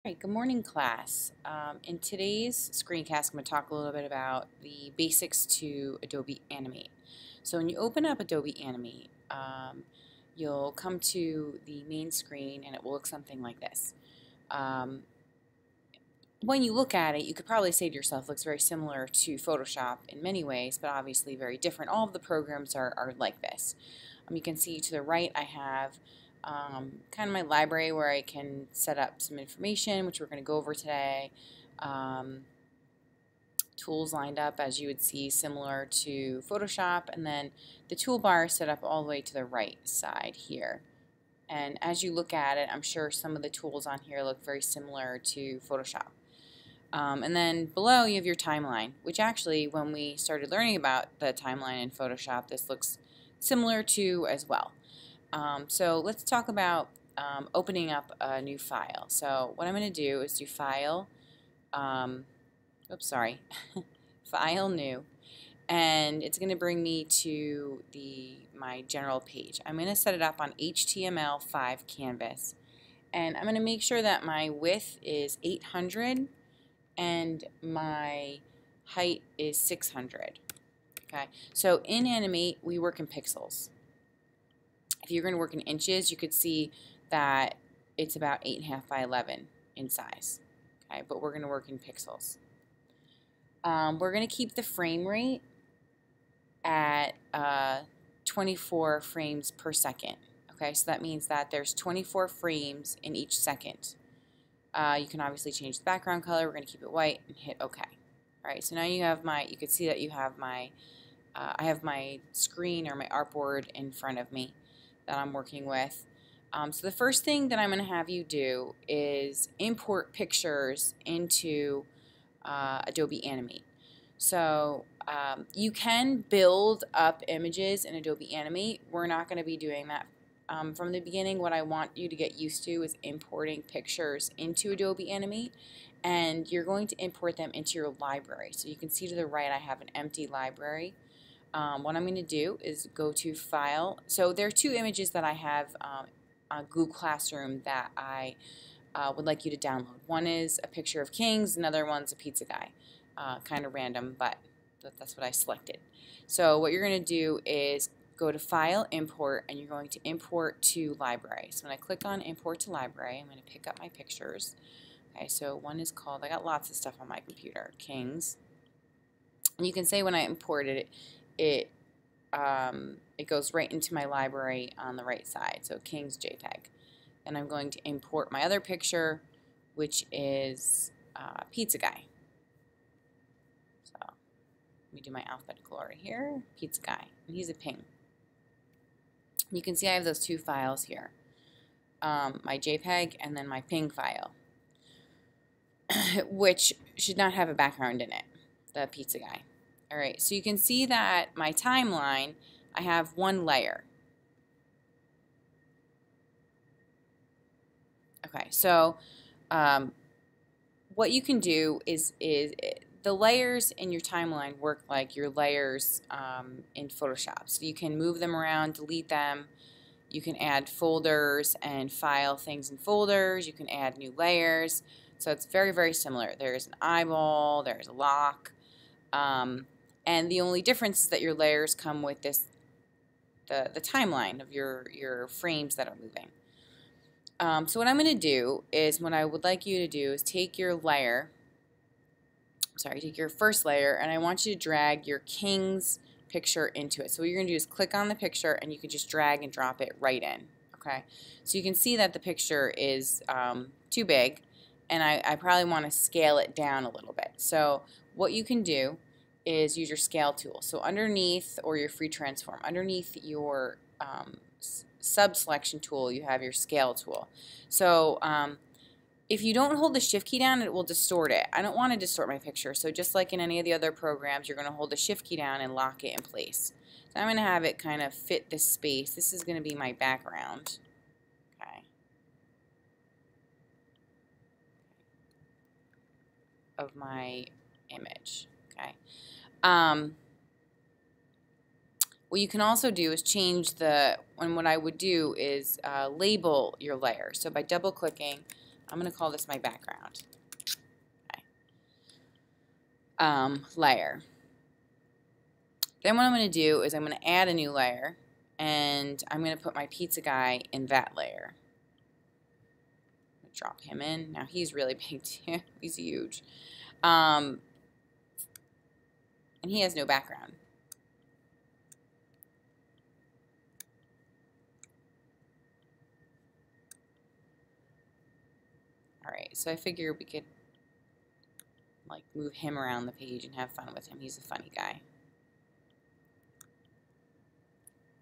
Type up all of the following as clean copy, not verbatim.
All right, good morning, class. In today's screencast, I'm going to talk a little bit about the basics to Adobe Animate. So when you open up Adobe Animate, you'll come to the main screen and it will look something like this. When you look at it, you could probably say to yourself, it looks very similar to Photoshop in many ways, but obviously very different. All of the programs are like this. You can see to the right I have kind of my library where I can set up some information, which we're going to go over today. Tools lined up as you would see similar to Photoshop, and then the toolbar is set up all the way to the right side here. And as you look at it, I'm sure some of the tools on here look very similar to Photoshop. And then below you have your timeline, which actually when we started learning about the timeline in Photoshop, this looks similar to as well. So let's talk about opening up a new file. So what I'm going to do is do File, File New, and it's going to bring me to my general page. I'm going to set it up on HTML5 canvas, and I'm going to make sure that my width is 800 and my height is 600. Okay, so in Animate we work in pixels. If you're going to work in inches, you could see that it's about 8.5 by 11 in size. Okay, but we're going to work in pixels. We're going to keep the frame rate at 24 frames per second. Okay, so that means that there's 24 frames in each second. You can obviously change the background color. We're going to keep it white and hit OK. All right, so now you have you can see that you have I have my screen or my artboard in front of me that I'm working with. So the first thing that I'm going to have you do is import pictures into Adobe Animate. So you can build up images in Adobe Animate. We're not going to be doing that from the beginning. What I want you to get used to is importing pictures into Adobe Animate, and you're going to import them into your library. So you can see to the right I have an empty library. What I'm going to do is go to File. So there are two images that I have on Google Classroom that I would like you to download. One is a picture of kings, another one's a pizza guy. Kind of random, but that's what I selected. So what you're going to do is go to File, Import, and you're going to import to Library. So when I click on Import to Library, I'm going to pick up my pictures. Okay, so one is called, I got lots of stuff on my computer, Kings. And you can say when I imported it goes right into my library on the right side, so King's JPEG. And I'm going to import my other picture, which is Pizza Guy. So let me do my alphabetical order here. Pizza Guy, and he's a ping. You can see I have those two files here, my JPEG and then my ping file, which should not have a background in it, the Pizza Guy. Alright, so you can see that my timeline, I have one layer. Okay, so what you can do is the layers in your timeline work like your layers in Photoshop. So you can move them around, delete them. You can add folders and file things in folders. You can add new layers. So it's very, very similar. There's an eyeball, there's a lock. And the only difference is that your layers come with the timeline of your frames that are moving. So what I'm going to do is, what I would like you to do is take your layer, take your first layer, and I want you to drag your king's picture into it. So what you're going to do is click on the picture and you can just drag and drop it right in. Okay, so you can see that the picture is too big, and I probably want to scale it down a little bit. So what you can do is use your scale tool. So underneath, or your free transform, underneath your sub-selection tool, you have your scale tool. So if you don't hold the shift key down, it will distort it. I don't want to distort my picture, so just like in any of the other programs, you're going to hold the shift key down and lock it in place. So I'm going to have it kind of fit this space. This is going to be my background. Okay. Of my image. Okay. What you can also do is change and what I would do is label your layer. So by double clicking I'm going to call this my background. Okay. Layer. Then what I'm going to do is I'm going to add a new layer, and I'm going to put my pizza guy in that layer. Drop him in. Now he's really big too. He's huge. And he has no background. Alright, so I figure we could like move him around the page and have fun with him. He's a funny guy.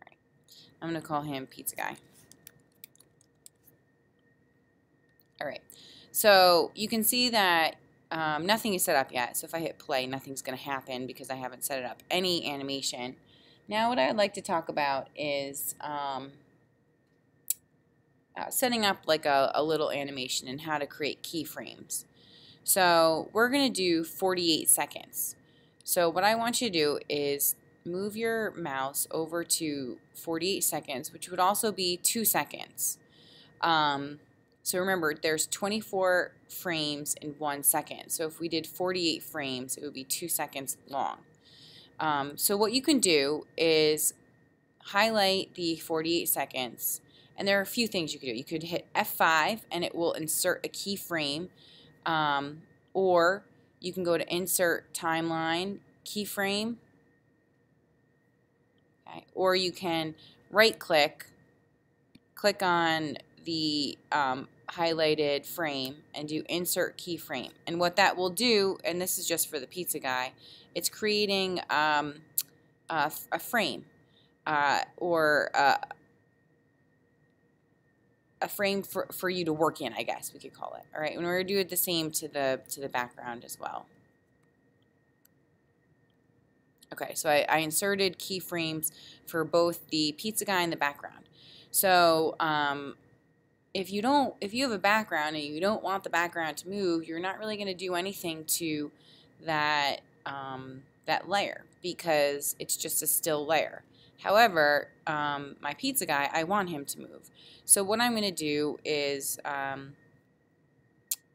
Alright, I'm going to call him Pizza Guy. Alright, so you can see that nothing is set up yet. So if I hit play, nothing's going to happen because I haven't set it up any animation. Now what I'd like to talk about is setting up like a little animation and how to create keyframes. So we're going to do 48 seconds. So what I want you to do is move your mouse over to 48 seconds, which would also be 2 seconds. So remember, there's 24 frames in 1 second. So if we did 48 frames, it would be 2 seconds long. So what you can do is highlight the 48 seconds, and there are a few things you could do. You could hit F5 and it will insert a keyframe, or you can go to Insert Timeline Keyframe, okay. Or you can right-click, click on the highlighted frame and do Insert Keyframe. And what that will do, and this is just for the pizza guy, it's creating a frame or a frame for you to work in, I guess we could call it. All right, and we're going to do it the same to the background as well. Okay, so I inserted keyframes for both the pizza guy and the background. So if you have a background and you don't want the background to move, you're not really going to do anything to that that layer because it's just a still layer. However, my pizza guy, I want him to move. So what I'm going to do is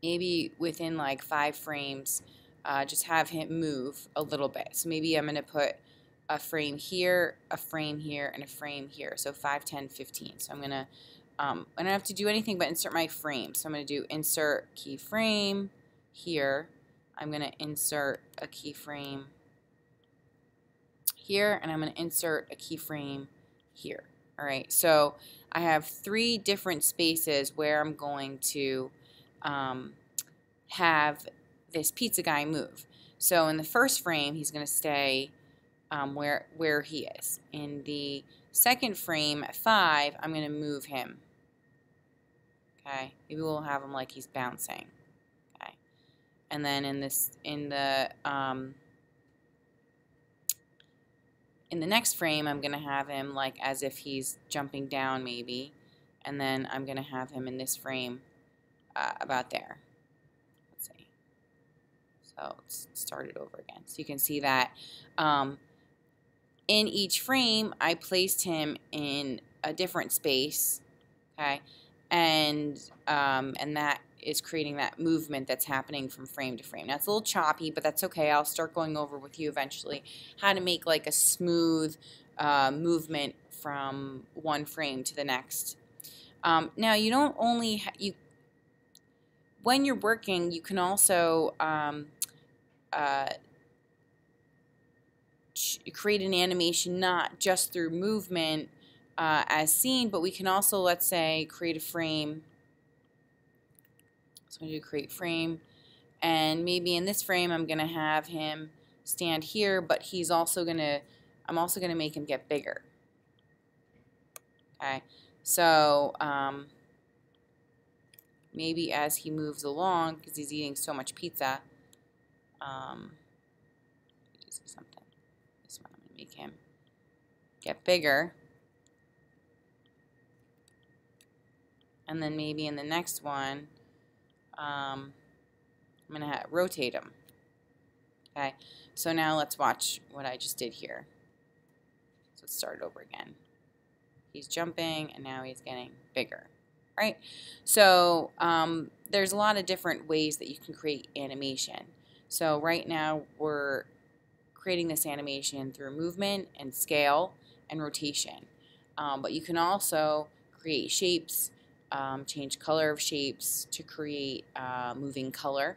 maybe within like 5 frames, just have him move a little bit. So maybe I'm going to put a frame here, and a frame here. So 5, 10, 15. So I'm going to I don't have to do anything but insert my frame. So I'm going to do Insert Keyframe here. I'm going to insert a keyframe here, and I'm going to insert a keyframe here. All right, so I have 3 different spaces where I'm going to have this pizza guy move. So in the first frame, he's going to stay where he is. In the second frame at 5, I'm going to move him. Okay, maybe we'll have him like he's bouncing. Okay, and then in the next frame, I'm going to have him like as if he's jumping down maybe, and then I'm going to have him in this frame about there. Let's see. So let's start it over again. So you can see that in each frame, I placed him in a different space. Okay, and that is creating that movement that's happening from frame to frame. Now it's a little choppy, but that's okay. I'll start going over with you eventually how to make like a smooth movement from one frame to the next. Now you don't only when you're working, you can also create an animation not just through movement as seen, but we can also, let's say, create a frame. So I'm going to do create frame, and maybe in this frame I'm going to have him stand here, but he's also going to, I'm also going to make him get bigger. Okay, so maybe as he moves along, because he's eating so much pizza, something. This one I'm going to make him get bigger. And then maybe in the next one, I'm going to rotate him. Okay, so now let's watch what I just did here. So let's start over again. He's jumping, and now he's getting bigger. right? So there's a lot of different ways that you can create animation. So right now we're creating this animation through movement and scale and rotation. But you can also create shapes, change color of shapes to create moving color.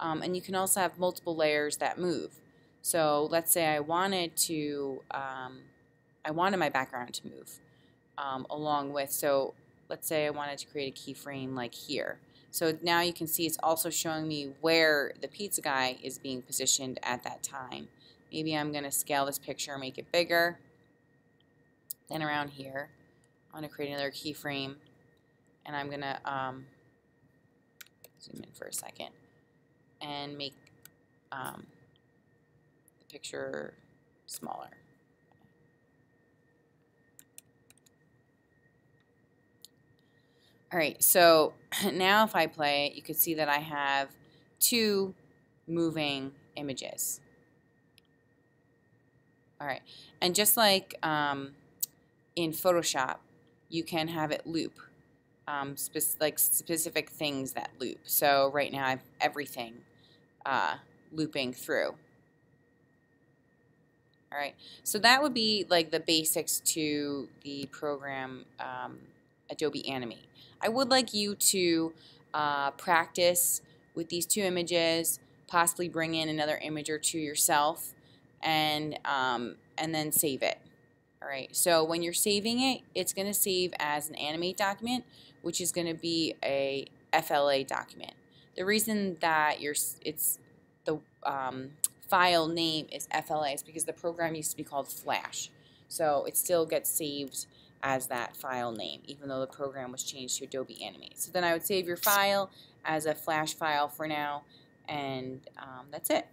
And you can also have multiple layers that move. So let's say I wanted my background to move along with, so let's say I wanted to create a keyframe like here. So now you can see it's also showing me where the pizza guy is being positioned at that time. Maybe I'm going to scale this picture, make it bigger. Then around here, I want to create another keyframe, and I'm going to zoom in for a second and make the picture smaller. All right, so now if I play it, you can see that I have two moving images. All right, and just like in Photoshop, you can have it loop, like specific things that loop. So right now I have everything looping through. All right, so that would be like the basics to the program Adobe Animate. I would like you to practice with these two images, possibly bring in another image or two yourself, and then save it. All right, so when you're saving it, it's going to save as an Animate document, which is going to be a FLA document. The reason that it's the file name is FLA is because the program used to be called Flash. So it still gets saved as that file name, even though the program was changed to Adobe Animate. So then I would save your file as a Flash file for now, and that's it.